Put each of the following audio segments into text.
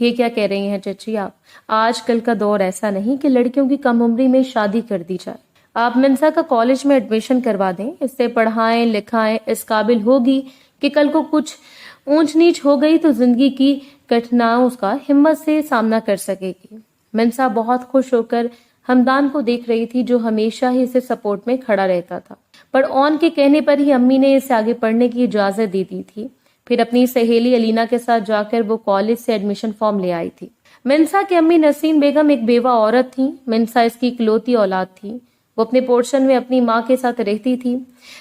یہ کیا کہہ رہی ہیں چچی آپ؟ آج کل کا دور ایسا نہیں کہ لڑکیوں کی کم عمری میں شادی کر دی جائے. آپ منسا کا کالج میں ایڈمیشن کروا دیں, اس سے پڑھائیں لکھائیں, اس قابل ہوگی کہ کل کو کچھ اونچ نیچ ہو گئی تو زندگی کی کٹھناؤں کا ہمت سے سامنا کر سکے گی. منسا بہت خوش ہو کر ہمدان کو دیکھ رہی تھی جو ہمیشہ ہی اسے سپورٹ میں کھڑا رہتا تھا. پر اون کے کہنے پر ہی امی نے اسے آگے پڑھنے کی اجازت دے دی تھی. پھر اپنی سہیلی الینا کے ساتھ جا کر وہ کالج سے ایڈمیشن فارم لے آئی تھی. منسا کی امی نسیم بیگم ایک بیوہ عورت تھی. منسا اس کی اکلوتی اولاد تھی. وہ اپنے پورشن میں اپنی ماں کے ساتھ رہتی تھی.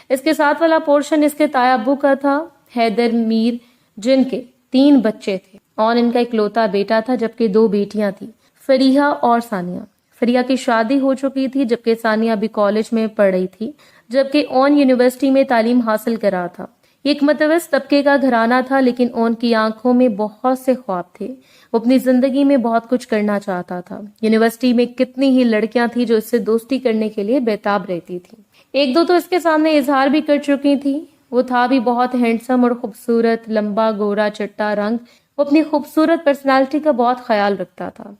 اس کے ساتھ والا پورشن اس کے تایا ابو کا تھا, حیدر میر, جن کے 3 بچے تھے. اور ان کا اکلوتا بیٹا تھا جبکہ 2 بیٹیاں تھیں, فریحہ اور ثانیہ. فریحہ کی شادی ہو چکی تھی جبکہ ثانیہ ابھی کالج میں پڑھ رہی تھی, جبکہ اون یونیورسٹی میں تعلیم حاصل کر رہا تھا. یہ ایک متوسط طبقے کا گھرانہ تھا, لیکن اون کی آنکھوں میں بہت سے خواب تھے. وہ اپنی زندگی میں بہت کچھ کرنا چاہتا تھا. یونیورسٹی میں کتنی ہی لڑکیاں تھیں جو اس سے دوستی کرنے کے لیے بےتاب رہتی تھیں. 1-2 تو اس کے سامنے اظہار بھی کر چکی تھی. وہ تھا بھی بہت ہینڈسم اور خوبصورت, لمبا, گورا, چٹا رنگ. وہ اپنی خوبصورت پرسنالٹی کا بہت خیال رکھتا تھا.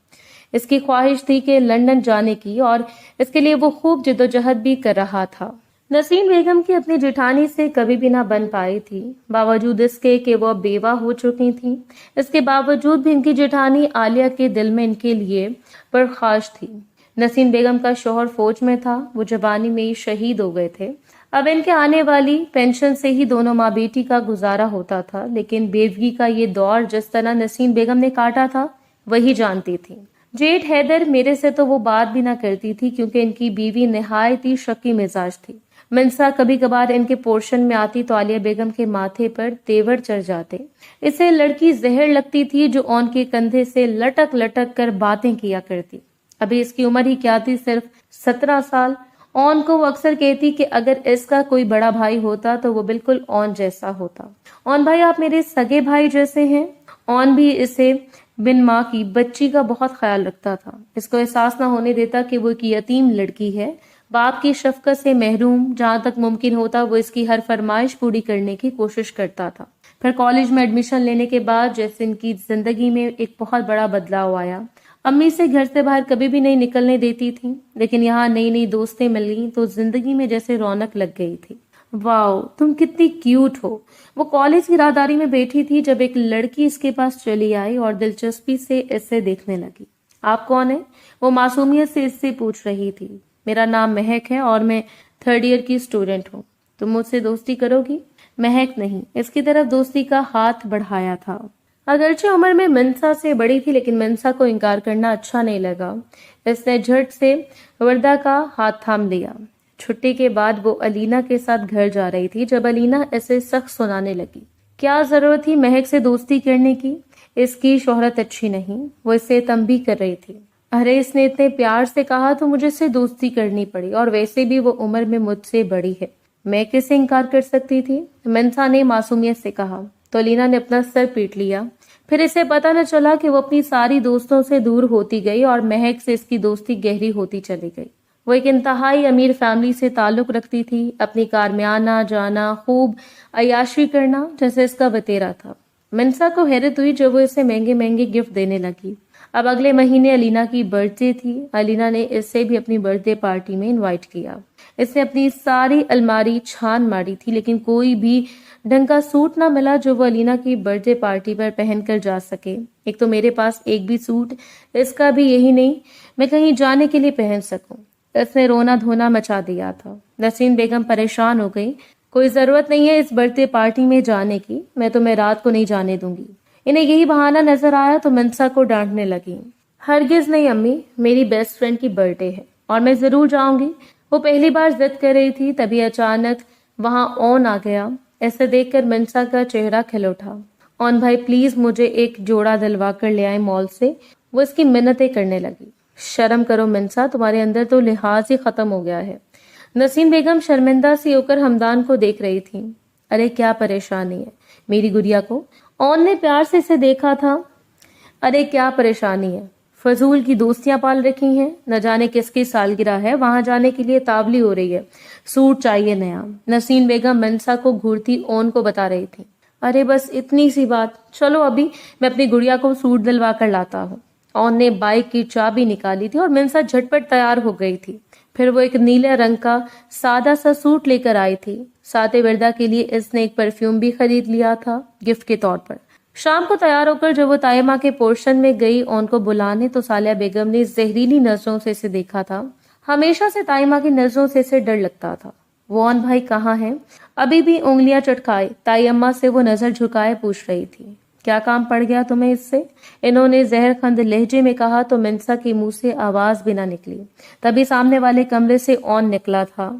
اس کی خواہش تھی کہ لندن جانے کی, اور اس کے لیے وہ خوب جدوجہد بھی کر رہا تھا. نسیم بیگم کی اپنی جیٹھانی سے کبھی بھی نہ بن پائی تھی, باوجود اس کے کہ وہ اب بیوہ ہو چکی تھی. اس کے باوجود بھی ان کی جیٹھانی عالیہ کے دل میں ان کے لیے پرخاش تھی. نسیم بیگم کا شوہر فوج میں تھا, وہ جوانی میں ہی شہید ہو گئے تھے. اب ان کے آنے والی پینشن سے ہی دونوں ماں بیٹی کا گزارا ہوتا تھا. لیکن بیوگی کا یہ دور جس طرح نسیم بیگم نے کاٹا تھا وہی جانتی تھی. جیٹھ حیدر میرے سے تو وہ بات بھی نہ کرتی تھی کیونکہ ان کی بیوی نہایت ہی شکی مزاج تھی. منسا کبھی کبھار ان کے پورشن میں آتی تو عالیہ بیگم کے ماتھے پر تیور چڑھ جاتے. اسے لڑکی زہر لگتی تھی جو اون کے کندھے سے لٹک لٹک کر باتیں کیا کرتی. ابھی اس کی عمر ہی کیا تھی, صرف 17 سال. اون کو وہ اکثر کہتی کہ اگر اس کا کوئی بڑا بھائی ہوتا تو وہ بالکل اون جیسا ہوتا. اون بھائی, آپ میرے سگے بھائی جیسے ہیں. اون بھی اسے بن ماں کی بچی کا بہت خیال رکھتا تھا. اس کو احساس نہ ہونے دیتا کہ وہ ایک یتیم لڑکی ہے, باپ کی شفقت سے محروم. جہاں تک ممکن ہوتا وہ اس کی ہر فرمائش پوری کرنے کی کوشش کرتا تھا. پھر کالج میں ایڈمیشن لینے کے بعد جیسے ان کی زندگی میں ایک بہت بڑا بدلاؤ آیا. امی سے گھر سے باہر کبھی بھی نہیں نکلنے دیتی تھی, لیکن یہاں نئی نئی دوستیں مل تو زندگی میں جیسے رونق لگ گئی تھی. واؤ, تم کتنی کیوٹ ہو. وہ کالج کی راہداری میں بیٹھی تھی جب ایک لڑکی اس کے پاس چلی آئی اور دلچسپی سے اس سے دیکھنے لگی. آپ کون ہیں؟ وہ معصومیت سے اس سے پوچھ رہی تھی. میرا نام مہک ہے اور میں 3rd ایئر کی اسٹوڈنٹ ہوں. تم مجھ سے دوستی کرو گی؟ مہک نہیں, اس کی طرف دوستی کا ہاتھ بڑھایا تھا. اگرچہ عمر میں منسا سے بڑی تھی لیکن منسا کو انکار کرنا اچھا نہیں لگا. اس نے جھٹ سے وردہ کا ہاتھ تھام لیا. چھٹی کے بعد وہ الینا کے ساتھ گھر جا رہی تھی جب الینا اسے سخت سنانے لگی. کیا ضرورت تھی مہک سے دوستی کرنے کی؟ اس کی شہرت اچھی نہیں. وہ اسے تنبیہ کر رہی تھی. ارے اس نے اتنے پیار سے کہا تو مجھے سے دوستی کرنی پڑی, اور ویسے بھی وہ عمر میں مجھ سے بڑی ہے, میں کیسے انکار کر سکتی تھی؟ منسا نے معصومیت سے کہا. تو الینا نے اپنا سر پیٹ لیا. پھر اسے پتہ نہ چلا کہ وہ اپنی ساری دوستوں سے دور ہوتی گئی اور مہک سے اس کی دوستی گہری ہوتی چلی گئی. وہ ایک انتہائی امیر فیملی سے تعلق رکھتی تھی. اپنی کار میں آنا جانا, خوب عیاشی کرنا جیسے اس کا وتیرا تھا. منسا کو حیرت ہوئی جب وہ اسے مہنگے مہنگے گفٹ دینے لگی. اب اگلے مہینے الینا کی برتھ ڈے تھی. الینا نے اس سے بھی اپنی برتھ ڈے پارٹی میں انوائٹ کیا. اس نے اپنی ساری الماری چھان ماری تھی لیکن کوئی بھی ڈھنگ کا سوٹ نہ ملا جو وہ الینا کی برتھ ڈے پارٹی پر پہن کر جا سکے. ایک تو میرے پاس ایک بھی سوٹ اس کا بھی یہی نہیں میں کہیں جانے کے لیے پہن سکوں. اس نے رونا دھونا مچا دیا تھا. نسیم بیگم پریشان ہو گئی. کوئی ضرورت نہیں ہے اس برتھ ڈے پارٹی میں جانے کی, میں تمہیں رات کو نہیں جانے دوں گی. انہیں یہی بہانہ نظر آیا تو منسا کو ڈانٹنے لگی. ہرگز نہیں امی, میری بیسٹ فرینڈ کی برتھ ڈے ہے اور میں ضرور جاؤں گی. وہ پہلی بار ضد کر رہی تھی تبھی اچانک وہاں اون آ گیا. ایسے دیکھ کر منسا کا چہرہ کھل اٹھا. اون بھائی پلیز مجھے ایک جوڑا دلوا کر لے آئے مال سے. وہ اس کی منتیں کرنے لگی. شرم کرو منسا, تمہارے اندر تو لحاظ ہی ختم ہو گیا ہے. نسیم بیگم شرمندہ سی ہو کر ہمدان کو دیکھ رہی تھی. ارے کیا پریشانی ہے میری گڑیا کو؟ اون نے پیار سے اسے دیکھا تھا. ارے کیا پریشانی ہے, فضول کی دوستیاں پال رکھی ہیں. نہ جانے کس کی سالگرہ ہے, وہاں جانے کے لیے تابلی ہو رہی ہے, سوٹ چاہیے نیا. نسیم بیگم منسا کو گھورتی اون کو بتا رہی تھی. ارے بس اتنی سی بات، چلو ابھی میں اپنی گڑیا کو سوٹ دلوا کر لاتا ہوں۔ اون نے بائک کی چابی نکالی تھی اور منسا جھٹپٹ تیار ہو گئی تھی۔ پھر وہ ایک نیلے رنگ کا سادہ سا سوٹ لے کر آئی تھی۔ ساتھ وردا کے لیے اس نے ایک پرفیوم بھی خرید لیا تھا گفٹ کے طور پر۔ شام کو تیار ہو کر جب وہ طائمہ کے پورشن میں گئی اون کو بلانے، تو سالیہ بیگم نے زہریلی نظروں سے اسے دیکھا تھا۔ ہمیشہ سے طائمہ کی نظروں سے اسے ڈر لگتا تھا۔ وہ اون بھائی کہاں ہیں؟ ابھی بھی انگلیاں چٹکائے تائی اماں سے وہ نظر جھکائے پوچھ رہی تھی۔ کیا کام پڑ گیا تمہیں اس سے؟ انہوں نے زہر خند لہجے میں کہا تو منسا کے منہ سے آواز بھی نہ نکلی۔ تبھی سامنے والے کمرے سے اون نکلا تھا۔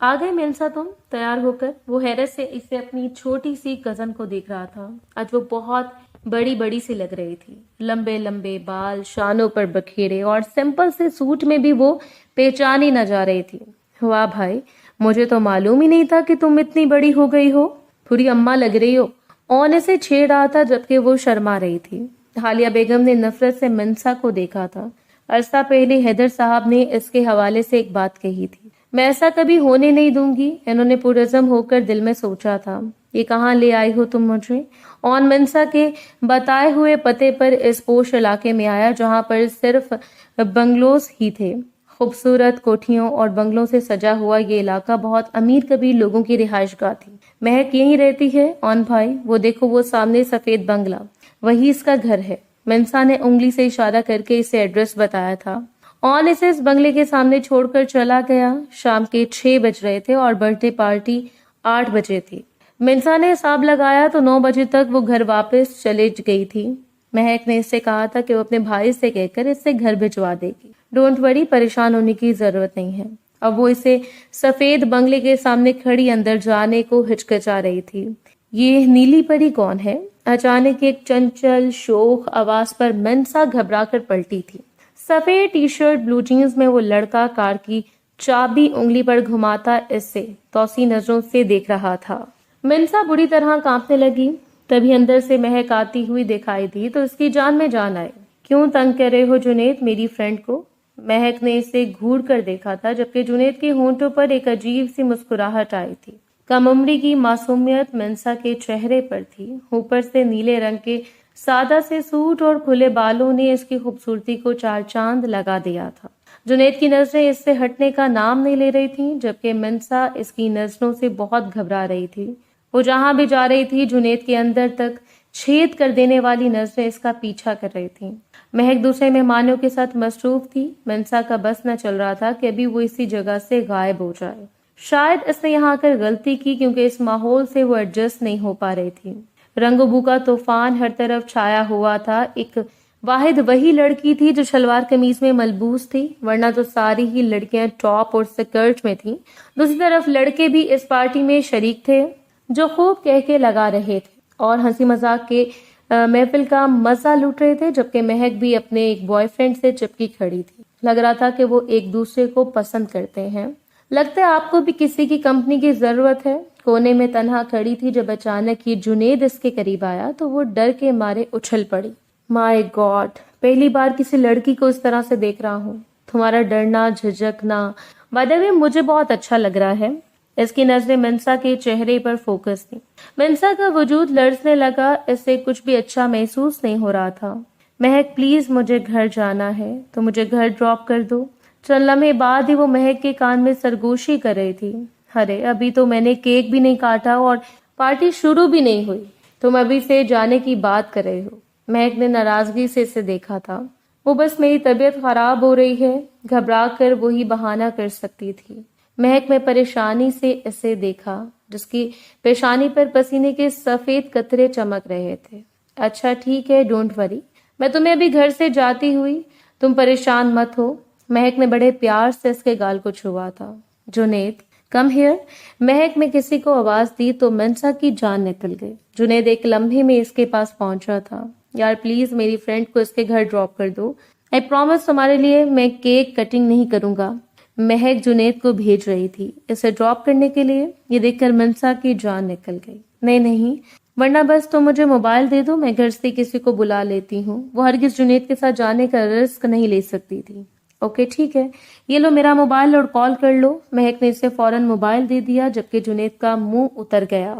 آ گئے منسا تم تیار ہو کر؟ وہ حیرت سے اسے اپنی چھوٹی سی کزن کو دیکھ رہا تھا۔ آج وہ بہت بڑی سی لگ رہی تھی۔ لمبے لمبے بال شانوں پر بکھیرے اور سمپل سے سوٹ میں بھی وہ پہچانی نہ جا رہی تھی۔ واہ بھائی، مجھے تو معلوم ہی نہیں تھا کہ تم اتنی بڑی ہو گئی ہو، پوری اماں لگ رہی ہو۔ اون اسے چھیڑ رہا تھا جبکہ وہ شرما رہی تھی۔ حالیہ بیگم نے نفرت سے منسا کو دیکھا تھا۔ عرصہ پہلے حیدر صاحب نے اس کے حوالے سے ایک بات کہی تھی، میں ایسا کبھی ہونے نہیں دوں گی۔ انہوں نے پرعزم ہو کر دل میں سوچا تھا، یہ کہاں لے آئی ہو تم مجھے؟ اون منسا کے بتائے ہوئے پتے پر اس پوش علاقے میں آیا جہاں پر صرف بنگلوز ہی تھے۔ خوبصورت کوٹھیوں اور بنگلوں سے سجا ہوا یہ علاقہ بہت امیر کبیر لوگوں کی رہائش گاہ تھی۔ مہک یہیں رہتی ہے اون بھائی، وہ دیکھو وہ سامنے سفید بنگلہ، وہی اس کا گھر ہے۔ منسا نے انگلی سے اشارہ کر کے اسے ایڈریس بتایا تھا۔ اون اسے اس بنگلے کے سامنے چھوڑ کر چلا گیا۔ شام کے 6 بج رہے تھے اور برتھ ڈے پارٹی 8 بجے تھی۔ منسا نے حساب لگایا تو 9 بجے تک وہ گھر واپس چلے گئی تھی۔ مہک نے اس سے کہا تھا کہ وہ اپنے بھائی سے کہہ کر اس سے گھر بھجوا دے گی۔ ڈونٹ وری، پریشان ہونے کی ضرورت نہیں ہے۔ اب وہ اسے سفید بنگلے کے سامنے کھڑی اندر جانے کو ہچکچا رہی تھی۔ یہ نیلی پری کون ہے؟ اچانک ایک چنچل شوخ آواز پر منسا گھبرا کر پلٹی تھی۔ سفید ٹی شرٹ بلو جینز میں وہ لڑکا کار کی چابی انگلی پر گھماتا اس سے توسیع نظروں سے دیکھ رہا تھا۔ منسا بری طرح کانپنے لگی۔ تبھی اندر سے مہک آتی ہوئی دکھائی دی تو اس کی جان میں جان آئے۔ کیوں تنگ کر رہے ہو جنید میری فرینڈ کو؟ مہک نے اسے گھور کر دیکھا تھا جبکہ جنید کے ہونٹوں پر ایک عجیب سی مسکراہٹ آئی تھی۔ کم عمری کی معصومیت منسا کے چہرے پر تھی۔ اوپر سے نیلے رنگ کے سادہ سے سوٹ اور کھلے بالوں نے اس کی خوبصورتی کو 4 چاند لگا دیا تھا۔ جنید کی نظریں اس سے ہٹنے کا نام نہیں لے رہی تھیں جبکہ منسا اس کی نظروں سے بہت گھبرا رہی تھی۔ وہ جہاں بھی جا رہی تھی جنید کے اندر تک چھید کر دینے والی نظریں اس کا پیچھا کر رہی تھیں۔ مہک دوسرے مہمانوں کے ساتھ مصروف تھی۔ منسا کا بس نہ چل رہا تھا کہ ابھی وہ اسی جگہ سے غائب ہو جائے۔ شاید اس نے یہاں آ کر غلطی کی کیونکہ اس ماحول سے وہ ایڈجسٹ نہیں ہو پا رہی تھی۔ رنگ و بو کا طوفان ہر طرف چھایا ہوا تھا۔ ایک واحد وہی لڑکی تھی جو شلوار قمیض میں ملبوس تھی، ورنہ تو ساری ہی لڑکیاں ٹاپ اور سکرٹ میں تھیں۔ دوسری طرف لڑکے بھی اس پارٹی میں شریک تھے جو خوب کہہ کے لگا رہے تھے اور ہنسی مذاق کے محفل کا مزہ لوٹ رہے تھے، جبکہ مہک بھی اپنے ایک بوائے فرینڈ سے چپکی کھڑی تھی۔ لگ رہا تھا کہ وہ ایک دوسرے کو پسند کرتے ہیں۔ لگتا ہے آپ کو بھی کسی کی کمپنی کی ضرورت ہے۔ کونے میں تنہا کھڑی تھی جب اچانک یہ جنید اس کے قریب آیا تو وہ ڈر کے مارے اچھل پڑی۔ مائی گاڈ، پہلی بار کسی لڑکی کو اس طرح سے دیکھ رہا ہوں۔ تمہارا ڈرنا جھجکنا بائی دی وے مجھے بہت اچھا لگ رہا ہے۔ اس کی نظریں منسا کے چہرے پر فوکس تھی۔ منسا کا وجود لرزنے لگا، اس سے کچھ بھی اچھا محسوس نہیں ہو رہا تھا۔ مہک پلیز مجھے گھر جانا ہے تو مجھے گھر ڈراپ کر دو۔ چند لمحے بعد ہی وہ مہک کے کان میں سرگوشی کر رہی تھی۔ ارے ابھی تو میں نے کیک بھی نہیں کاٹا اور پارٹی شروع بھی نہیں ہوئی، تم ابھی سے جانے کی بات کر رہے ہو۔ مہک نے ناراضگی سے اسے دیکھا تھا۔ وہ بس میری طبیعت خراب ہو رہی ہے، گھبرا کر وہی بہانہ کر سکتی تھی۔ مہک میں پریشانی سے اسے دیکھا جس کی پیشانی پر پسینے کے سفید قطرے چمک رہے تھے۔ اچھا ٹھیک ہے، ڈونٹ وری، میں تمہیں ابھی گھر سے جاتی ہوئی، تم پریشان مت ہو۔ مہک نے بڑے پیار سے اس کے گال کو چھوا تھا۔ جنید کم ہیئر، مہک میں کسی کو آواز دی تو منسا کی جان نکل گئی۔ جنید ایک لمحے میں اس کے پاس پہنچا تھا۔ یار پلیز میری فرینڈ کو اس کے گھر ڈراپ کر دو، آئی پرومس تمہارے لیے میں کیک کٹنگ نہیں کروں گا۔ مہک جنید کو بھیج رہی تھی اسے ڈراپ کرنے کے لیے۔ یہ دیکھ کر منسا کی جان نکل گئی۔ نہیں، ورنہ بس تم مجھے موبائل دے دو، میں گھر سے کسی کو بلا لیتی ہوں۔ وہ ہرگز جنید کے ساتھ جانے کا رسک نہیں لے سکتی تھی۔ اوکے ٹھیک ہے، یہ لو میرا موبائل اور کال کر لو۔ مہک نے اسے فوراً موبائل دے دیا جبکہ جنید کا منہ اتر گیا۔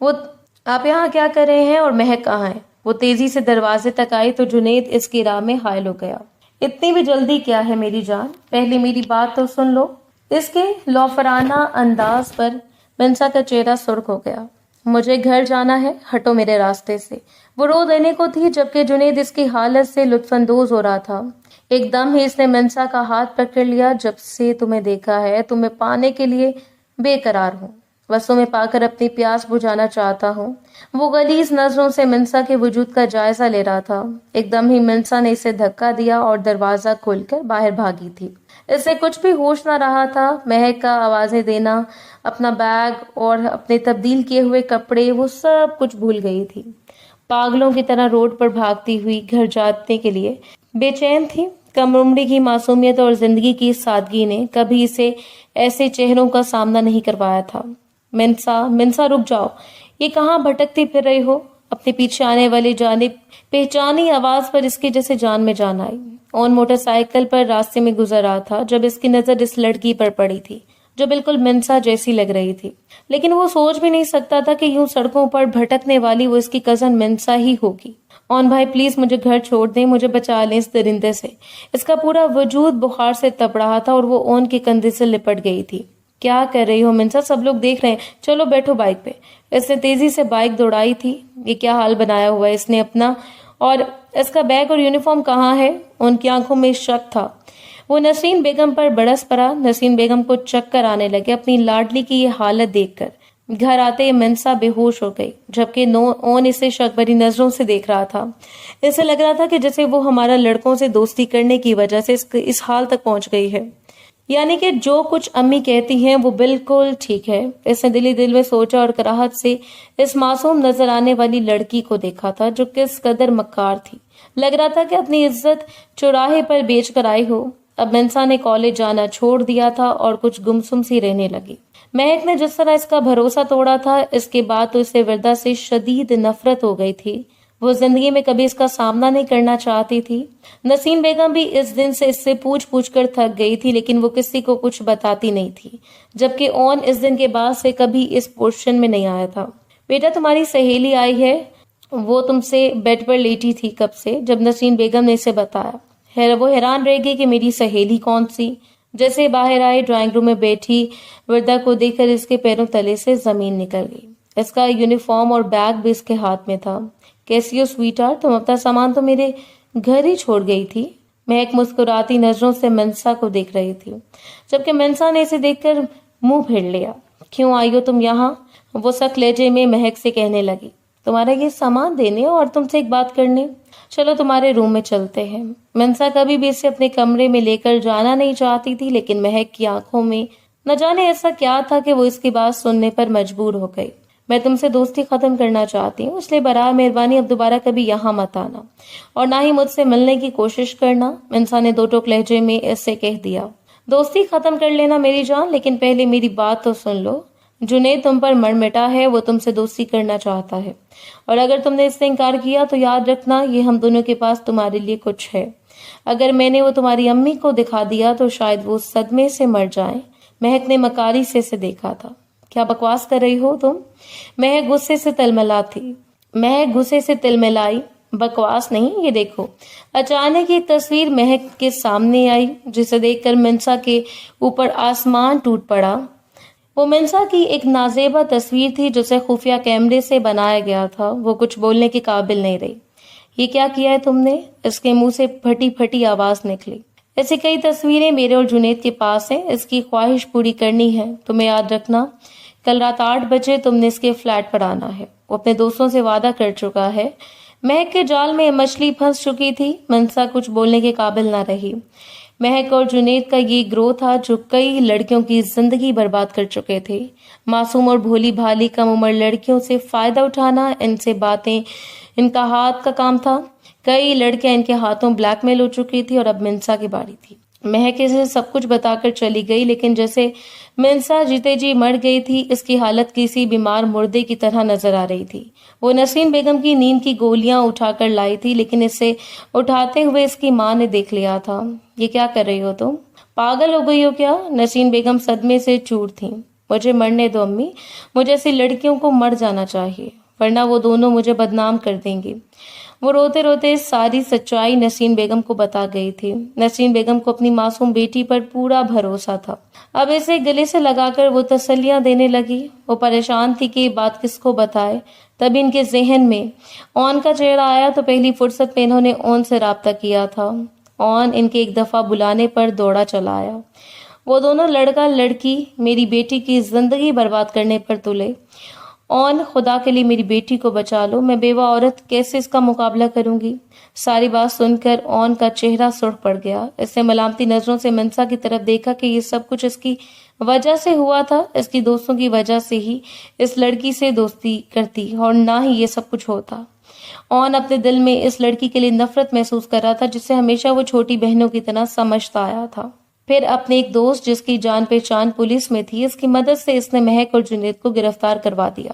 وہ آپ یہاں کیا کر رہے ہیں اور مہک کہاں ہے؟ وہ تیزی سے دروازے تک آئی تو جنید اس کی راہ میں حائل ہو گیا۔ اتنی بھی جلدی کیا ہے میری جان؟ پہلے میری بات تو سن لو۔ اس کے لوفرانہ انداز پر منسا کا چہرہ سرخ ہو گیا۔ مجھے گھر جانا ہے، ہٹو میرے راستے سے۔ وہ رو دینے کو تھی جبکہ جنید اس کی حالت سے لطف اندوز ہو رہا تھا۔ ایک دم ہی اس نے منسا کا ہاتھ پکڑ لیا۔ جب سے تمہیں دیکھا ہے تمہیں پانے کے لیے بے قرار ہوں، بس تمہیں پا کر اپنی پیاس بجھانا چاہتا ہوں۔ وہ غلیظ نظروں سے منسا کے وجود کا جائزہ لے رہا تھا۔ ایک دم ہی منسا نے اسے دھکا دیا اور دروازہ کھول کر باہر بھاگی تھی۔ اسے کچھ بھی ہوش نہ رہا تھا۔ مہک کا آوازیں دینا، اپنا بیگ اور اپنے تبدیل کیے ہوئے کپڑے، وہ سب کچھ بھول گئی تھی۔ پاگلوں کی طرح روڈ پر بھاگتی ہوئی گھر جانے کے لیے بے چین تھی۔ کم عمری کی معصومیت اور زندگی کی سادگی نے کبھی اسے ایسے چہروں کا سامنا نہیں کروایا تھا۔ منسا رک جاؤ، یہ کہاں بھٹکتی پھر رہی ہو؟ اپنے پیچھے آنے والی جانب پہچانی آواز پر اس کی جیسے جان میں جان آئی۔ اون موٹر سائیکل پر راستے میں گزر رہا تھا جب اس کی نظر اس لڑکی پر پڑی تھی جو بالکل منسا جیسی لگ رہی تھی، لیکن وہ سوچ بھی نہیں سکتا تھا کہ یوں سڑکوں پر بھٹکنے والی وہ اس کی کزن منسا ہی ہوگی۔ اون بھائی پلیز مجھے گھر چھوڑ دیں، مجھے بچا لیں اس درندے سے۔ اس کا پورا وجود بخار سے تپ رہا تھا اور وہ اون کے کندھے سے لپٹ گئی تھی۔ کیا کر رہی ہو منسا؟ سب لوگ دیکھ رہے ہیں، چلو بیٹھو بائک پہ۔ اس نے تیزی سے بائک دوڑائی تھی۔ یہ کیا حال بنایا ہوا ہے اس نے اپنا، اور اس کا بیگ اور یونیفارم کہاں ہے؟ ان کی آنکھوں میں شک تھا۔ وہ نسرین بیگم پر برس پڑا۔ نسرین بیگم کو چکر آنے لگے اپنی لاڈلی کی یہ حالت دیکھ کر۔ گھر آتے ہی منسا بے ہوش ہو گئی جبکہ اون اسے شک بھری نظروں سے دیکھ رہا تھا۔ اسے لگ رہا تھا کہ جیسے وہ ہمارا لڑکوں سے دوستی کرنے کی وجہ سے اس حال تک پہنچ گئی ہے، یعنی کہ جو کچھ امی کہتی ہیں وہ بالکل ٹھیک ہے۔ اس نے دل میں سوچا اور کراہت سے اس معصوم نظر آنے والی لڑکی کو دیکھا تھا جو کس قدر مکار تھی۔ لگ رہا تھا کہ اپنی عزت چوراہے پر بیچ کر آئی ہو۔ اب منسا نے کالج جانا چھوڑ دیا تھا اور کچھ گمسم سی رہنے لگی۔ مہک نے جس طرح اس کا بھروسہ توڑا تھا، اس کے بعد تو اسے وردا سے شدید نفرت ہو گئی تھی۔ وہ زندگی میں کبھی اس کا سامنا نہیں کرنا چاہتی تھی۔ نسیم بیگم بھی اس دن سے اس سے پوچھ کر تھک گئی تھی، لیکن وہ کسی کو کچھ بتاتی نہیں تھی، جبکہ اون اس دن کے بعد سے کبھی اس پوزیشن میں نہیں آیا تھا۔ بیٹا تمہاری سہیلی آئی ہے، وہ تم سے بیڈ پر لیٹی تھی کب سے؟ جب نسیم بیگم نے اسے بتایا، وہ حیران رہ گئی کہ میری سہیلی کون سی؟ جیسے باہر آئی ڈرائنگ روم میں بیٹھی وردا کو دیکھ کر اس کے پیروں تلے سے زمین نکل گئی۔ اس کا یونیفارم اور بیگ بھی اس کے ہاتھ میں تھا۔ کیسی ہو سویٹ ہارٹ؟ تم اپنا سامان تو میرے گھر ہی چھوڑ گئی تھی۔ مہک مسکراتی نظروں سے منسا کو دیکھ رہی تھی، جبکہ منسا نے اسے دیکھ کر منہ پھیر لیا۔ کیوں آئی ہو تم یہاں؟ وہ سخت لہجے میں مہک سے کہنے لگی، تمہارا یہ سامان دینے اور تم سے ایک بات کرنے۔ چلو تمہارے روم میں چلتے ہیں۔ منسا کبھی بھی اسے اپنے کمرے میں لے کر جانا نہیں چاہتی تھی، لیکن مہک کی آنکھوں میں نہ جانے ایسا کیا تھا کہ وہ اس کی بات سننے پر مجبور ہو گئی۔ میں تم سے دوستی ختم کرنا چاہتی ہوں، اس لیے براہ مہربانی اب دوبارہ کبھی یہاں مت آنا اور نہ ہی مجھ سے ملنے کی کوشش کرنا، منسا نے دو ٹوک لہجے میں اس سے کہہ دیا۔ دوستی ختم کر لینا میری جان، لیکن پہلے میری بات تو سن لو۔ جنید تم پر مر مٹا ہے، وہ تم سے دوستی کرنا چاہتا ہے، اور اگر تم نے اس سے انکار کیا تو یاد رکھنا یہ ہم دونوں کے پاس تمہارے لیے کچھ ہے۔ اگر میں نے وہ تمہاری امی کو دکھا دیا تو شاید وہ صدمے سے مر جائیں۔ مہک نے مکاری سے اسے دیکھا تھا۔ کیا بکواس کر رہی ہو تم؟ مہک غصے سے تلملائی۔ بکواس نہیں، یہ دیکھو۔ اچانک ایک تصویر مہک کے سامنے آئی جسے دیکھ کر منسا کے اوپر آسمان ٹوٹ پڑا۔ وہ منسا کی ایک نازیبا تصویر تھی جسے خفیہ کیمرے سے بنایا گیا تھا۔ وہ کچھ بولنے کے قابل نہیں رہی۔ یہ کیا کیا ہے تم نے؟ اس کے منہ سے پھٹی پھٹی آواز نکلی۔ ایسی کئی تصویریں میرے اور جنید کے پاس ہیں، اس کی خواہش پوری کرنی ہے۔ تمہیں یاد رکھنا کل رات 8 بجے تم نے اس کے فلیٹ پر آنا ہے۔ وہ اپنے دوستوں سے وعدہ کر چکا ہے۔ مہک کے جال میں مچھلی پھنس چکی تھی۔ منسا کچھ بولنے کے قابل نہ رہی۔ مہک اور جنید کا یہ گروہ تھا جو کئی لڑکیوں کی زندگی برباد کر چکے تھے۔ معصوم اور بھولی بھالی کم عمر لڑکیوں سے فائدہ اٹھانا ان سے باتیں ان کا ہاتھ کا کام تھا۔ کئی لڑکیاں ان کے ہاتھوں بلیک میل ہو چکی تھی اور اب منسا کی باری تھی۔ مہک اسے سب کچھ بتا کر چلی گئی، لیکن جیسے منسا جیتے جی مر گئی تھی، اس کی حالت کسی بیمار مردے کی طرح نظر آ رہی تھی۔ وہ نسرین بیگم کی نیند کی گولیاں اٹھا کر لائی تھی، لیکن اسے اٹھاتے ہوئے اس کی ماں نے دیکھ لیا تھا۔ یہ کیا کر رہی ہو تم؟ پاگل ہو گئی ہو کیا؟ نسرین بیگم صدمے سے چور تھیں۔ مجھے مرنے دو امی، مجھے ایسی لڑکیوں کو مر جانا چاہیے، ورنہ وہ دونوں مجھے بدنام کر دیں گی۔ وہ روتے روتے ساری سچائی نسرین بیگم کو بتا گئی تھی۔ نسرین بیگم کو اپنی معصوم بیٹی پر پورا بھروسہ تھا۔ اب اسے گلے سے لگا کر وہ تسلیاں دینے لگی۔ وہ پریشان تھی کہ یہ بات کس کو بتائے۔ تبھی ان کے ذہن میں اون کا چہرہ آیا تو پہلی فرصت میں انہوں نے اون سے رابطہ کیا تھا۔ اون ان کے ایک دفعہ بلانے پر دوڑا چلا آیا۔ وہ دونوں لڑکا لڑکی میری بیٹی کی زندگی برباد کرنے پر تلے۔ اون، خدا کے لیے میری بیٹی کو بچا لو، میں بیوہ عورت کیسے اس کا مقابلہ کروں گی؟ ساری بات سن کر اون کا چہرہ سرخ پڑ گیا۔ اس نے ملامتی نظروں سے منسا کی طرف دیکھا کہ یہ سب کچھ اس کی وجہ سے ہوا تھا، اس کی دوستوں کی وجہ سے ہی اس لڑکی سے دوستی کرتی اور نہ ہی یہ سب کچھ ہوتا۔ اون اپنے دل میں اس لڑکی کے لیے نفرت محسوس کر رہا تھا جسے ہمیشہ وہ چھوٹی بہنوں کی طرح سمجھتا آیا تھا۔ پھر اپنے ایک دوست جس کی جان پہچان پولیس میں تھی، اس کی مدد سے اس نے مہک اور جنید کو گرفتار کروا دیا۔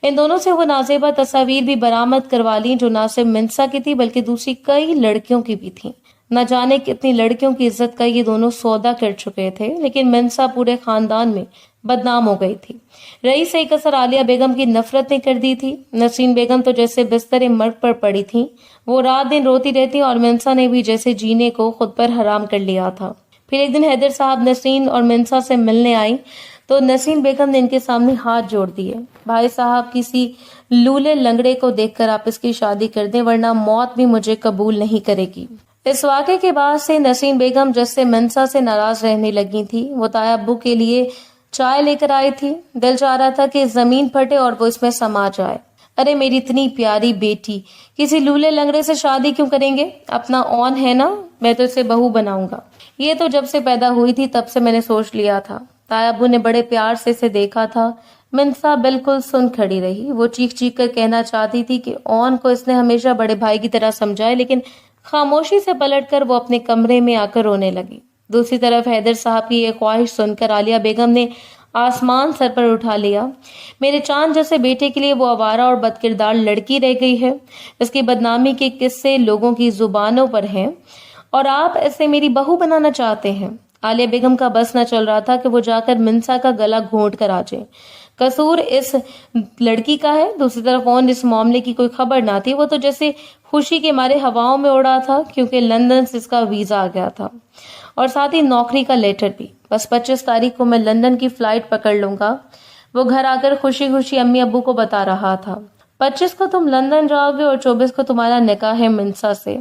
ان دونوں سے وہ نازیبا تصاویر بھی برآمد کروا لی جو نہ صرف منسا کی تھی بلکہ دوسری کئی لڑکیوں کی بھی تھیں۔ نہ جانے کتنی لڑکیوں کی عزت کا یہ دونوں سودا کر چکے تھے، لیکن منسا پورے خاندان میں بدنام ہو گئی تھی۔ رئیس سے ایک اثر عالیہ بیگم کی نفرت نے کر دی تھی۔ نسرین بیگم تو جیسے بستر مرگ پر پڑی تھیں، وہ رات دن روتی رہتی اور منسا نے بھی جیسے جینے کو خود پر حرام کر لیا تھا۔ پھر ایک دن حیدر صاحب نسرین اور منسا سے ملنے آئی تو نسرین بیگم نے ان کے سامنے ہاتھ جوڑ دیے۔ بھائی صاحب، کسی لولے لنگڑے کو دیکھ کر آپ اس کی شادی کر دیں ورنہ موت بھی مجھے قبول نہیں کرے گی۔ اس واقعے کے بعد سے نسرین بیگم جس سے منسا سے ناراض رہنے لگی تھی، وہ تایا ابو کے لیے چائے لے کر آئی تھی۔ دل چاہ رہا تھا کہ زمین پھٹے اور وہ اس میں سما جائے۔ ارے میری اتنی پیاری بیٹی، کسی لولے لنگڑے سے شادی کیوں کریں گے؟ اپنا اون ہے نا، میں تو اسے بہو بناؤں گا۔ یہ تو جب سے پیدا ہوئی تھی تب سے میں نے سوچ لیا تھا۔ تایا ابو نے بڑے پیار سے اسے دیکھا تھا۔ منسا بالکل سن کھڑی رہی۔ وہ چیخ چیخ کر کہنا چاہتی تھی کہ اون کو اس نے ہمیشہ بڑے بھائی کی طرح سمجھا ہے، لیکن خاموشی سے پلٹ کر وہ اپنے کمرے میں آ کر رونے لگی۔ دوسری طرف حیدر صاحب کی یہ خواہش سن کر عالیہ بیگم نے آسمان سر پر اٹھا لیا۔ میرے چاند جیسے بیٹے کے لیے وہ آوارہ اور بد کردار لڑکی رہ گئی ہے، اس کی بدنامی کے قصے لوگوں کی زبانوں پر ہیں اور آپ اسے میری بہو بنانا چاہتے ہیں۔ عالیہ بیگم کا بس نہ چل رہا تھا کہ وہ جا کر منسا کا گلا گھونٹ کر آ جائے۔ قصور اس لڑکی کا ہے۔ دوسری طرف اون اس معاملے کی کوئی خبر نہ تھی۔ وہ تو جیسے خوشی کے مارے ہواؤں میں اڑا تھا کیونکہ لندن سے اس کا ویزا آ گیا تھا اور ساتھ ہی نوکری کا لیٹر بھی۔ بس 25 تاریخ کو میں لندن کی فلائٹ پکڑ لوں گا، وہ گھر آ کر خوشی خوشی امی ابو کو بتا رہا تھا۔ 25 کو تم لندن جاؤ گے اور 24 کو تمہارا نکاح ہے منسا سے،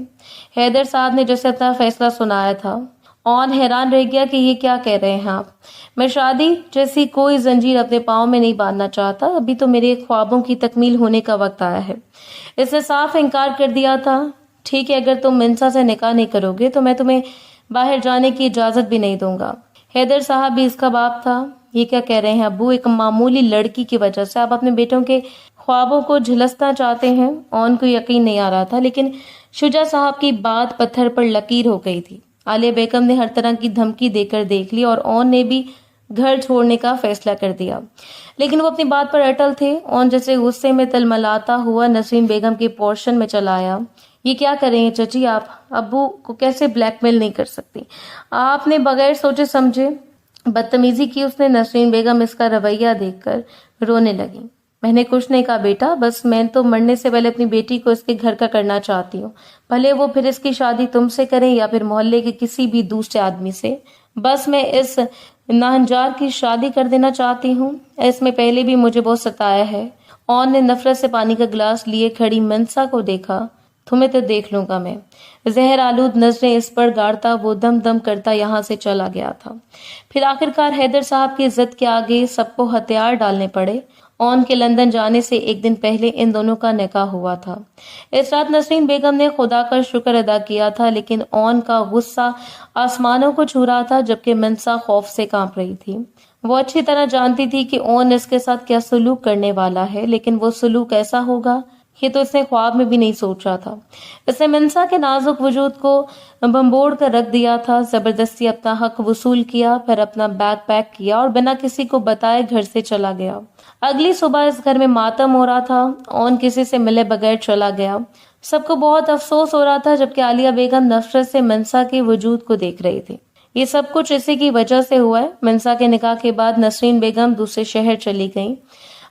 حیدر صاحب نے جیسے اپنا فیصلہ سنایا تھا۔ اون حیران رہ گیا کہ یہ کیا کہہ رہے ہیں آپ؟ میں شادی جیسی کوئی زنجیر اپنے پاؤں میں نہیں باندھنا چاہتا، ابھی تو میرے خوابوں کی تکمیل ہونے کا وقت آیا ہے۔ اس نے صاف انکار کر دیا تھا۔ ٹھیک ہے، اگر تم منسا سے نکاح نہیں کرو گے تو میں تمہیں باہر جانے کی اجازت بھی نہیں دوں گا۔ حیدر صاحب بھی اس کا باپ تھا۔ یہ کیا کہہ رہے ہیں ابو؟ ایک معمولی لڑکی کی وجہ سے آپ اپنے بیٹوں کے خوابوں کو جھلسنا چاہتے ہیں؟ اون کو یقین نہیں آ رہا تھا، لیکن شجاع صاحب کی بات پتھر پر لکیر ہو گئی تھی۔ عالیہ بیگم نے ہر طرح کی دھمکی دے کر دیکھ لی اور اون نے بھی گھر چھوڑنے کا فیصلہ کر دیا، لیکن وہ اپنی بات پر اٹل تھے۔ اون جیسے غصے میں تلملاتا ہوا نسرین بیگم کے پورشن میں چلا آیا۔ یہ کیا کر رہے ہیں چچی؟ آپ ابو کو کیسے بلیک میل نہیں کر سکتی؟ آپ نے بغیر سوچے سمجھے بدتمیزی کی۔ اس نے نسرین بیگم اس کا رویہ دیکھ کر رونے لگی۔ میں نے کچھ نہیں کہا بیٹا، بس میں تو مرنے سے پہلے اپنی بیٹی کو اس کے گھر کا کرنا چاہتی ہوں، بھلے وہ پھر اس کی شادی تم سے کریں یا پھر محلے کے کسی بھی دوسرے آدمی سے۔ بس میں اس ناہنجار کی شادی کر دینا چاہتی ہوں۔ اس میں پہلے بھی مجھے بہت ستایا ہے۔ اون نے نفرت سے پانی کا گلاس لیے کھڑی منسا کو دیکھا۔ تمہیں تو دیکھ لوں گا میں۔ زہر آلود نظریں اس پر گاڑتا وہ دم دم کرتا یہاں سے چلا گیا تھا۔ پھر آخرکار حیدر صاحب کی عزت کے آگے سب کو ہتھیار ڈالنے پڑے۔ اون کے لندن جانے سے ایک دن پہلے ان دونوں کا نکاح ہوا تھا۔ اس رات نسرین بیگم نے خدا کا شکر ادا کیا تھا، لیکن اون کا غصہ آسمانوں کو چھو رہا تھا جبکہ منسا خوف سے کانپ رہی تھی۔ وہ اچھی طرح جانتی تھی کہ اون اس کے ساتھ کیا سلوک کرنے والا ہے، لیکن وہ سلوک ایسا ہوگا یہ تو اس نے خواب میں بھی نہیں سوچا تھا۔ اس نے منسا کے نازک وجود کو بمبوڑ کر رکھ دیا تھا، زبردستی اپنا حق وصول کیا، پھر اپنا بیگ پیک کیا اور بنا کسی کو بتائے گھر سے چلا گیا۔ اگلی صبح اس گھر میں ماتم ہو رہا تھا۔ اون کسی سے ملے بغیر چلا گیا۔ سب کو بہت افسوس ہو رہا تھا جبکہ عالیہ بیگم نفرت سے منسا کے وجود کو دیکھ رہی تھی۔ یہ سب کچھ اسی کی وجہ سے ہوا ہے۔ منسا کے نکاح کے بعد نسرین بیگم دوسرے شہر چلی گئیں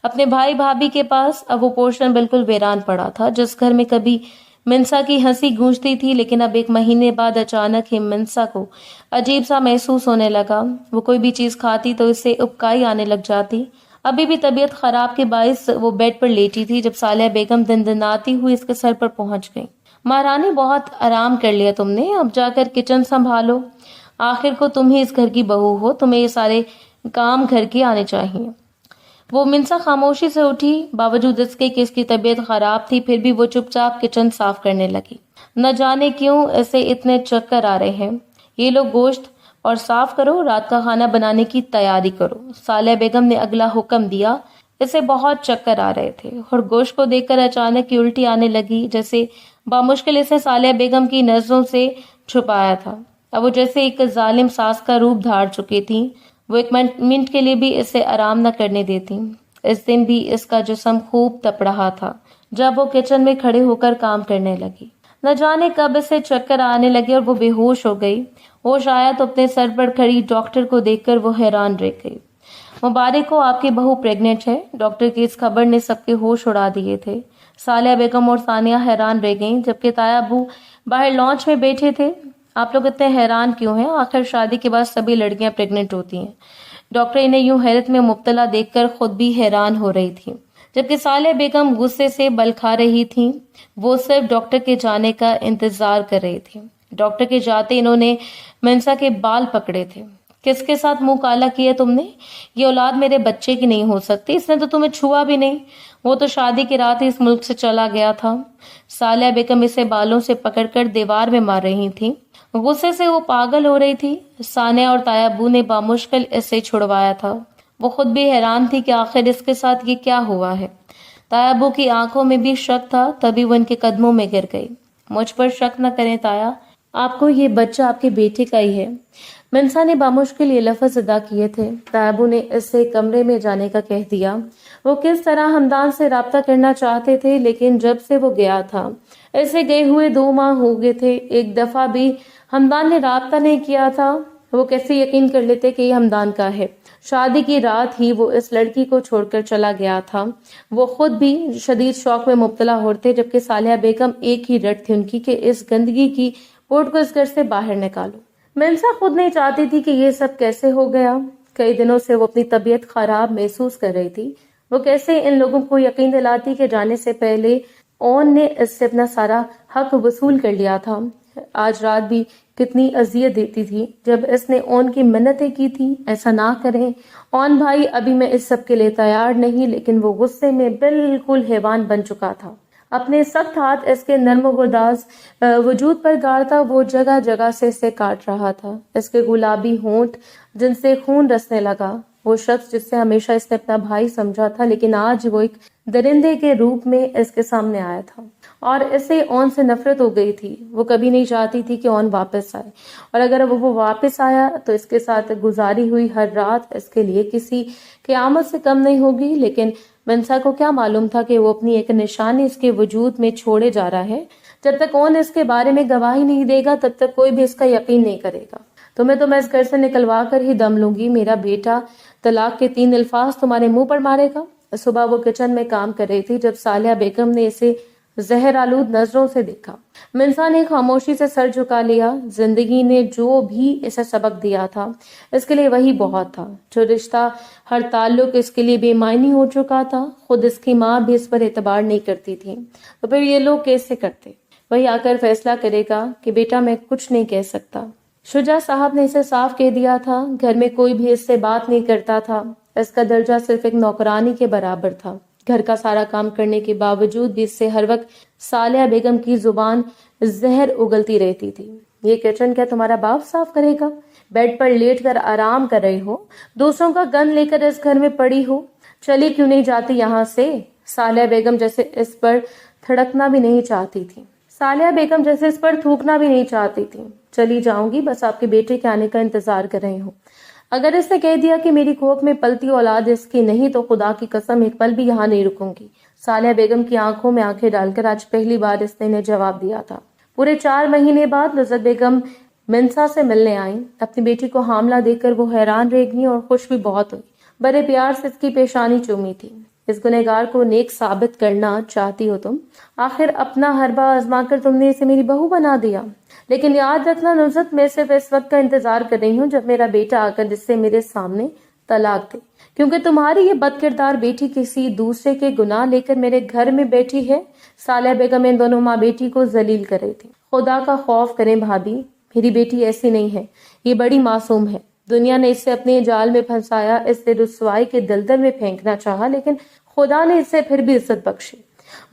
اپنے بھائی بھابھی کے پاس۔ اب وہ پورشن بالکل ویران پڑا تھا۔ جس گھر میں کبھی منسا کی ہنسی گونجتی تھی، لیکن اب ایک مہینے بعد اچانک ہی منسا کو عجیب سا محسوس ہونے لگا۔ وہ کوئی بھی چیز کھاتی تو اسے ابکائی آنے لگ جاتی۔ ابھی بھی طبیعت خراب کے باعث وہ بیڈ پر لیٹی تھی جب صالحہ بیگم دندناتی ہوئی اس کے سر پر پہنچ گئی۔ مہارانی، بہت آرام کر لیا تم نے، اب جا کر کچن سنبھالو۔ آخر کو تم ہی اس گھر کی بہو ہو، تمہیں یہ سارے کام گھر کے آنے چاہیے۔ وہ منسا خاموشی سے اٹھی، باوجود اس کے کہ اس کی طبیعت خراب تھی پھر بھی وہ چپ چاپ کچن صاف کرنے لگی۔ نہ جانے کیوں اسے اتنے چکر آ رہے ہیں۔ یہ لو گوشت اور صاف کرو، رات کا کھانا بنانے کی تیاری کرو۔ صالحہ بیگم نے اگلا حکم دیا۔ اسے بہت چکر آ رہے تھے اور گوشت کو دیکھ کر اچانک کی الٹی آنے لگی، جیسے بامشکل اسے صالحہ بیگم کی نظروں سے چھپایا تھا۔ اب وہ جیسے ایک ظالم ساس کا روپ دھار چکی تھی۔ وہ ایک منٹ کے لیے بھی اسے آرام نہ کرنے دیتی۔ اس دن بھی اس کا جسم خوب تپ رہا تھا جب وہ کچن میں کھڑے ہو کر کام کرنے لگی۔ نہ جانے کب اسے چکر آنے لگے اور وہ بے ہوش ہو گئی۔ ہوش آیا تو اپنے سر پر کھڑی ڈاکٹر کو دیکھ کر وہ حیران رہ گئی۔ مبارک ہو، آپ کی بہو پریگننٹ ہے۔ ڈاکٹر کی اس خبر نے سب کے ہوش اڑا دیے تھے۔ صالحہ بیگم اور ثانیہ حیران رہ گئیں، جبکہ تایا ابو باہر لانچ میں بیٹھے تھے۔ آپ لوگ اتنے حیران کیوں ہیں؟ آخر شادی کے بعد سبھی لڑکیاں پریگننٹ ہوتی ہیں۔ ڈاکٹر انہیں یوں حیرت میں مبتلا دیکھ کر خود بھی حیران ہو رہی تھی، جبکہ صالحہ بیگم غصے سے بل کھا رہی تھیں۔ وہ صرف ڈاکٹر کے جانے کا انتظار کر رہی تھی۔ ڈاکٹر کے جاتے انہوں نے منسا کے بال پکڑے تھے۔ کس کے ساتھ منہ کالا کیا تم نے؟ یہ اولاد میرے بچے کی نہیں ہو سکتی، اس نے تو تمہیں چھوا بھی نہیں۔ وہ تو شادی کی رات ہی اس ملک سے چلا گیا تھا۔ صالحہ بیگم اسے بالوں سے پکڑ کر دیوار میں مار رہی تھی۔ غصے سے وہ پاگل ہو رہی تھی۔ ثانیہ اور تایا ابو نے بامشکل اسے چھڑوایا تھا۔ وہ خود بھی حیران تھی کہ آخر اس کے ساتھ یہ کیا ہوا ہے۔ تایا ابو کی آنکھوں میں بھی شک تھا، تبھی وہ ان کے قدموں میں گر گئی۔ مجھ پر شک نہ کریں تایا، آپ کو یہ بچہ آپ کے بیٹے کا ہی ہے۔ منسا نے بامشکل یہ لفظ ادا کیے تھے۔ تایا ابو نے اس سے کمرے میں جانے کا کہہ دیا۔ وہ کس طرح ہمدان سے رابطہ کرنا چاہتے تھے، لیکن جب سے وہ گیا تھا اسے گئے ہوئے 2 ماہ ہو گئے تھے، ایک دفعہ بھی ہمدان نے رابطہ نہیں کیا تھا۔ وہ کیسے یقین کر لیتے کہ یہ ہمدان کا ہے؟ شادی کی رات ہی وہ اس لڑکی کو چھوڑ کر چلا گیا تھا۔ وہ خود بھی شدید شوق میں مبتلا ہوتے، جبکہ صالحہ بیگم ایک ہی رٹ تھی ان کی کہ اس گندگی کی پوٹ کو اس گھر سے باہر نکالو۔ منسا خود نہیں چاہتی تھی کہ یہ سب کیسے ہو گیا۔ کئی دنوں سے وہ اپنی طبیعت خراب محسوس کر رہی تھی۔ وہ کیسے ان لوگوں کو یقین دلاتی کہ جانے سے پہلے اون نے اس سے اپنا سارا حق وصول کر لیا تھا۔ آج رات بھی کتنی اذیت دیتی تھی جب اس نے اون کی منتیں کی تھی ایسا نہ کریں اون بھائی، ابھی میں اس سب کے لیے تیار نہیں، لیکن وہ غصے میں بالکل حیوان بن چکا تھا۔ اپنے سخت ہاتھ اس کے نرم و گداز وجود پر گاڑتا وہ جگہ جگہ سے اسے کاٹ رہا تھا۔ اس کے گلابی ہونٹ جن سے خون رسنے لگا، وہ شخص جس سے ہمیشہ اس نے اپنا بھائی سمجھا تھا، لیکن آج وہ ایک درندے کے روپ میں اس کے سامنے آیا تھا اور اسے اون سے نفرت ہو گئی تھی۔ وہ کبھی نہیں چاہتی تھی کہ اون واپس آئے، اور اگر وہ واپس آیا تو اس کے ساتھ گزاری ہوئی ہر رات اس کے لیے کسی قیامت سے کم نہیں ہوگی۔ لیکن منسا کو کیا معلوم تھا کہ وہ اپنی ایک نشانی اس کے وجود میں چھوڑے جا رہا ہے۔ جب تک اون اس کے بارے میں گواہی نہیں دے گا تب تک کوئی بھی اس کا یقین نہیں کرے گا۔ تمہیں تو میں اس گھر سے نکلوا کر ہی دم لوں گی۔ میرا بیٹا طلاق کے 3 الفاظ تمہارے منہ پر مارے گا۔ صبح وہ کچن میں کام کر رہی تھی جب صالحہ بیگم نے اسے زہر آلود نظروں سے دیکھا۔ منسا نے خاموشی سے سر جھکا لیا۔ زندگی نے جو بھی اسے سبق دیا تھا اس کے لیے وہی بہت تھا۔ جو رشتہ، ہر تعلق اس کے لیے بے معنی ہو چکا تھا۔ خود اس کی ماں بھی اس پر اعتبار نہیں کرتی تھی، تو پھر یہ لوگ کیسے کرتے؟ وہی آ کر فیصلہ کرے گا کہ بیٹا میں کچھ نہیں کہہ سکتا۔ شجاع صاحب نے اسے صاف کہہ دیا تھا، گھر میں کوئی بھی اس سے بات نہیں کرتا تھا۔ اس کا درجہ صرف ایک نوکرانی کے برابر تھا۔ گھر کا سارا کام کرنے کے باوجود بھی اس سے ہر وقت صالحہ بیگم کی زبان زہر اگلتی رہتی تھی۔ یہ کچن کیا تمہارا باپ صاف کرے گا؟ بیڈ پر لیٹ کر آرام کر رہی ہو، دوسروں کا گند لے کر اس گھر میں پڑی ہو، چلی کیوں نہیں جاتی یہاں سے؟ صالحہ بیگم جیسے اس پر تھڑکنا بھی نہیں چاہتی تھی۔ صالحہ بیگم جیسے اس پر تھوکنا بھی نہیں چاہتی تھی۔ چلی جاؤں گی، بس آپ کے بیٹے کے آنے کا انتظار کر رہی ہوں۔ اگر اس نے کہہ دیا کہ میری کوکھ میں پلتی اولاد اس کی نہیں تو خدا کی قسم ایک پل بھی یہاں نہیں رکوں گی۔ صالحہ بیگم کی آنکھوں میں آنکھیں ڈال کر آج پہلی بار اس نے انہیں جواب دیا تھا۔ پورے 4 مہینے بعد لذت بیگم منسا سے ملنے آئیں۔ اپنی بیٹی کو حاملہ دیکھ کر وہ حیران رہ گئی اور خوش بھی بہت ہوئی۔ بڑے پیار سے اس کی پیشانی چومی تھی۔ اس گنہگار کو نیک ثابت کرنا چاہتی ہو تم، آخر اپنا حربہ آزما کر تم نے اسے میری بہو بنا دیا۔ لیکن یاد رکھنا نصرت، میں صرف اس وقت کا انتظار کر رہی ہوں جب میرا بیٹا آ کر اس سے میرے سامنے طلاق دے، کیونکہ تمہاری یہ بد کردار بیٹی کسی دوسرے کے گناہ لے کر میرے گھر میں بیٹھی ہے۔ صالحہ بیگم ان دونوں ماں بیٹی کو ذلیل کر رہی تھی۔ خدا کا خوف کریں بھابی، میری بیٹی ایسی نہیں ہے، یہ بڑی معصوم ہے۔ دنیا نے اسے اپنے جال میں پھنسایا، اس سے رسوائی کے دلدل میں پھینکنا چاہا، لیکن خدا نے اسے پھر بھی عزت بخشی۔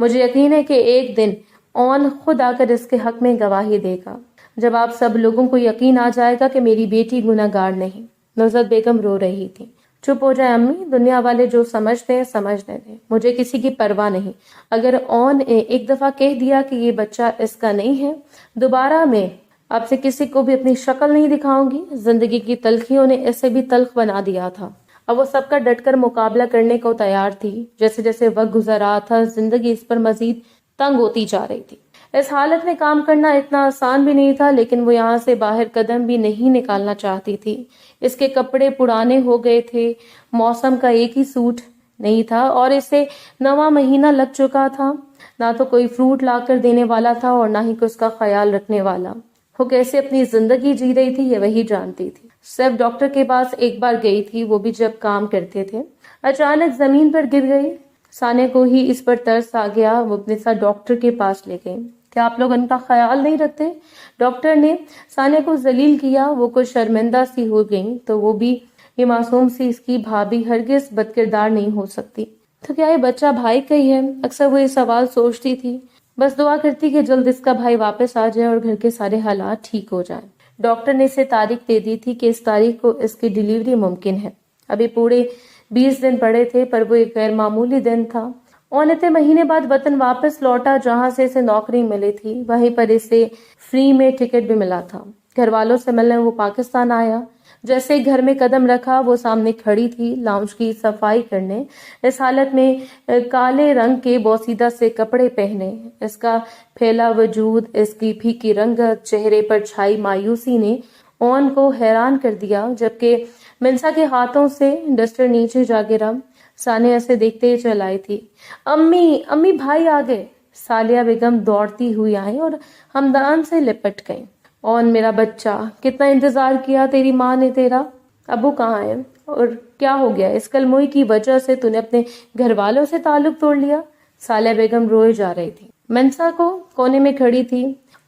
مجھے یقین ہے کہ ایک دن اون خود آ کر اس کے حق میں گواہی دے گا، جب آپ سب لوگوں کو یقین آ جائے گا کہ میری بیٹی گناہ گار نہیں۔ نصرت بیگم رو رہی تھی۔ چپ ہو جائے امی، دنیا والے جو سمجھتے ہیں سمجھنے دیں، مجھے کسی کی پرواہ نہیں۔ اگر اون نے ایک دفعہ کہہ دیا کہ یہ بچہ اس کا نہیں ہے، دوبارہ میں اب سے کسی کو بھی اپنی شکل نہیں دکھاؤں گی۔ زندگی کی تلخیوں نے اسے بھی تلخ بنا دیا تھا، اب وہ سب کا ڈٹ کر مقابلہ کرنے کو تیار تھی۔ جیسے جیسے وقت گزر رہا تھا، زندگی اس پر مزید تنگ ہوتی جا رہی تھی۔ اس حالت میں کام کرنا اتنا آسان بھی نہیں تھا، لیکن وہ یہاں سے باہر قدم بھی نہیں نکالنا چاہتی تھی۔ اس کے کپڑے پرانے ہو گئے تھے، موسم کا ایک ہی سوٹ نہیں تھا، اور اسے 9واں مہینہ لگ چکا تھا۔ نہ تو کوئی فروٹ لا کر دینے والا تھا اور نہ ہی کوئی اس کا خیال رکھنے والا۔ وہ کیسے اپنی زندگی جی رہی تھی یہ وہی جانتی تھی۔ صرف ڈاکٹر کے پاس ایک بار گئی تھی، وہ بھی جب کام کرتے تھے۔ اچانک زمین پر گر گئی۔ ثانیہ کو ہی اس پر ترس آ گیا، وہ اپنے ساتھ ڈاکٹر کے پاس لے گئی۔ کیا آپ لوگ ان کا خیال نہیں رکھتے؟ ڈاکٹر نے ثانیہ کو ذلیل کیا۔ وہ کچھ شرمندہ سی ہو گئی، تو وہ بھی یہ معصوم سی اس کی بھابھی ہرگز بد کردار نہیں ہو سکتی۔ تو کیا یہ بچہ بھائی کا ہی ہے؟ اکثر وہ یہ سوال سوچتی تھی۔ بس دعا کرتی کہ جلد اس کا بھائی واپس آ جائے اور گھر کے سارے حالات ٹھیک ہو جائیں۔ ڈاکٹر نے اسے تاریخ دے دی تھی کہ اس تاریخ کو اس کی ڈیلیوری ممکن ہے۔ ابھی پورے 20 دن پڑے تھے، پر وہ ایک غیر معمولی دن تھا۔ اور اتنے مہینے بعد وطن واپس لوٹا جہاں سے اسے نوکری ملی تھی، وہیں پر اسے فری میں ٹکٹ بھی ملا تھا۔ گھر والوں سے ملنے وہ پاکستان آیا۔ جیسے گھر میں قدم رکھا، وہ سامنے کھڑی تھی لاؤنج کی صفائی کرنے، اس حالت میں کالے رنگ کے بوسیدہ سے کپڑے پہنے۔ اس کا پھیلا وجود، اس کی پھیکی رنگت، چہرے پر چھائی مایوسی نے اون کو حیران کر دیا، جبکہ منسا کے ہاتھوں سے ڈسٹر نیچے جا گرا۔ ثانیہ اسے دیکھتے ہی چل آئی تھی۔ امی امی، بھائی آ گئے۔ صالحہ بیگم دوڑتی ہوئی آئیں اور ہمدان سے لپٹ گئیں۔ اون میرا بچہ، کتنا انتظار کیا تیری ماں نے تیرا۔ ابو کہاں ہے اور کیا ہو گیا؟ اس کلموئی کی وجہ سے تو نے اپنے گھر والوں سے تعلق توڑ لیا؟ صالحہ بیگم روئے جا رہی تھی۔ منسا کو کونے میں کھڑی تھی۔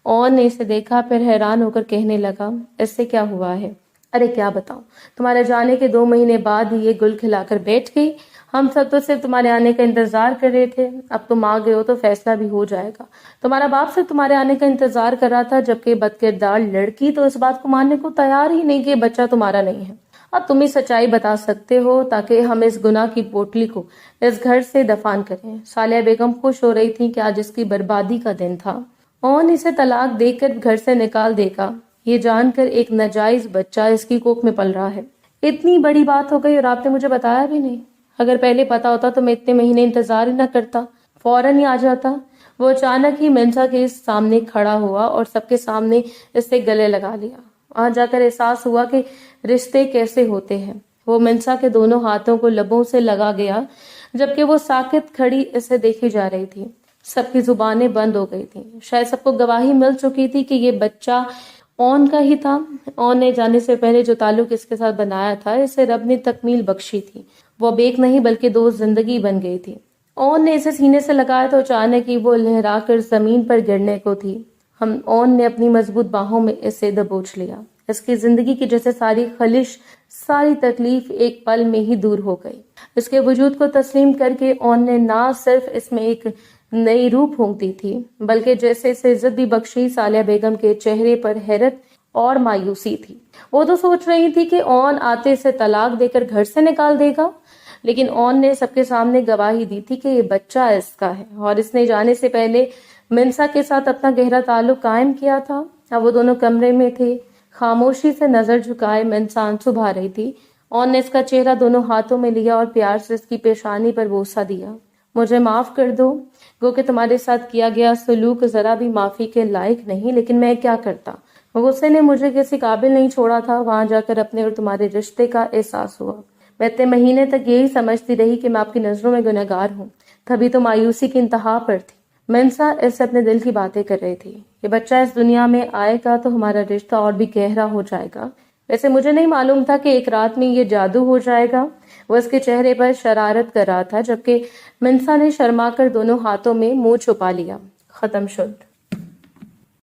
اون نے اسے دیکھا، پھر حیران ہو کر کہنے لگا، اس سے کیا ہوا ہے؟ ارے کیا بتاؤں، تمہارے جانے کے 2 مہینے بعد ہی یہ گل کھلا کر بیٹھ گئی۔ ہم سب تو صرف تمہارے آنے کا انتظار کر رہے تھے، اب تم آ گئے ہو تو فیصلہ بھی ہو جائے گا۔ تمہارا باپ صرف تمہارے آنے کا انتظار کر رہا تھا، جبکہ بد کردار لڑکی تو اس بات کو ماننے کو تیار ہی نہیں کہ بچہ تمہارا نہیں ہے۔ اب تم ہی سچائی بتا سکتے ہو تاکہ ہم اس گناہ کی پوٹلی کو اس گھر سے دفن کریں۔ صالحہ بیگم خوش ہو رہی تھی کہ آج اس کی بربادی کا دن تھا۔ اون اسے طلاق دے کر گھر سے نکال دے گا، یہ جان کر ایک ناجائز بچہ اس کی کوکھ میں پل رہا ہے۔ اتنی بڑی بات ہو گئی اور آپ نے مجھے بتایا بھی نہیں۔ اگر پہلے پتا ہوتا تو میں اتنے مہینے انتظار ہی نہ کرتا، فوراً ہی آ جاتا۔ وہ اچانک ہی منسا کے سامنے کھڑا ہوا اور سب کے سامنے اس سے گلے لگا لیا۔ وہاں جا کر احساس ہوا کہ رشتے کیسے ہوتے ہیں۔ وہ منسا کے دونوں ہاتھوں کو لبوں سے لگا گیا، جبکہ وہ ساکت کھڑی اسے دیکھی جا رہی تھی۔ سب کی زبانیں بند ہو گئی تھیں۔ شاید سب کو گواہی مل چکی تھی کہ یہ بچہ اون کا ہی تھا۔ اون نے جانے سے پہلے جو تعلق اس کے ساتھ بنایا تھا، اسے رب نے تکمیل بخشی تھی۔ وہ اب ایک نہیں بلکہ 2 زندگی بن گئی تھی۔ اون نے اسے سینے سے لگایا تو اچانک ہی وہ لہرا کر زمین پر گرنے کو تھی۔ اون نے اپنی مضبوط باہوں میں اسے دبوچ لیا۔ اس کی زندگی کی جیسے ساری خلش، ساری تکلیف ایک پل میں ہی دور ہو گئی۔ اس کے وجود کو تسلیم کر کے اون نے نہ صرف اس میں ایک نئی روح پھونکتی تھی، بلکہ جیسے اسے عزت بھی بخشی۔ صالحہ بیگم کے چہرے پر حیرت اور مایوسی تھی۔ وہ تو سوچ رہی تھی کہ اون آتے سے طلاق دے کر گھر سے نکال دے گا، لیکن اون نے سب کے سامنے گواہی دی تھی کہ یہ بچہ اس کا ہے، اور اس نے جانے سے پہلے منسا کے ساتھ اپنا گہرا تعلق قائم کیا تھا۔ اب وہ دونوں کمرے میں تھے، خاموشی سے نظر جھکائے منسا آنسو بہا رہی تھی۔ اون نے اس کا چہرہ دونوں ہاتھوں میں لیا اور پیار سے اس کی پیشانی پر بوسہ دیا۔ مجھے معاف کر دو، گو کہ تمہارے ساتھ کیا گیا سلوک ذرا بھی معافی کے لائق نہیں، لیکن میں کیا کرتا، غصے نے مجھے کسی قابل نہیں چھوڑا تھا. وہاں جا کر اپنے اور تمہارے رشتے کا احساس ہوا. میں اتنے مہینے تک یہی سمجھتی رہی کہ میں آپ کی نظروں میں گنہگار ہوں. تبھی تو مایوسی کی انتہا پر تھی. منسا اس سے اپنے دل کی باتیں کر رہی تھی. یہ بچہ اس دنیا میں آئے گا تو ہمارا رشتہ اور بھی گہرا ہو جائے گا. ویسے مجھے نہیں معلوم تھا کہ ایک رات میں یہ جادو ہو جائے گا. وہ اس کے چہرے پر شرارت کر رہا تھا جبکہ منسا نے شرما کر دونوں ہاتھوں میں منہ چھپا لیا. ختم شد.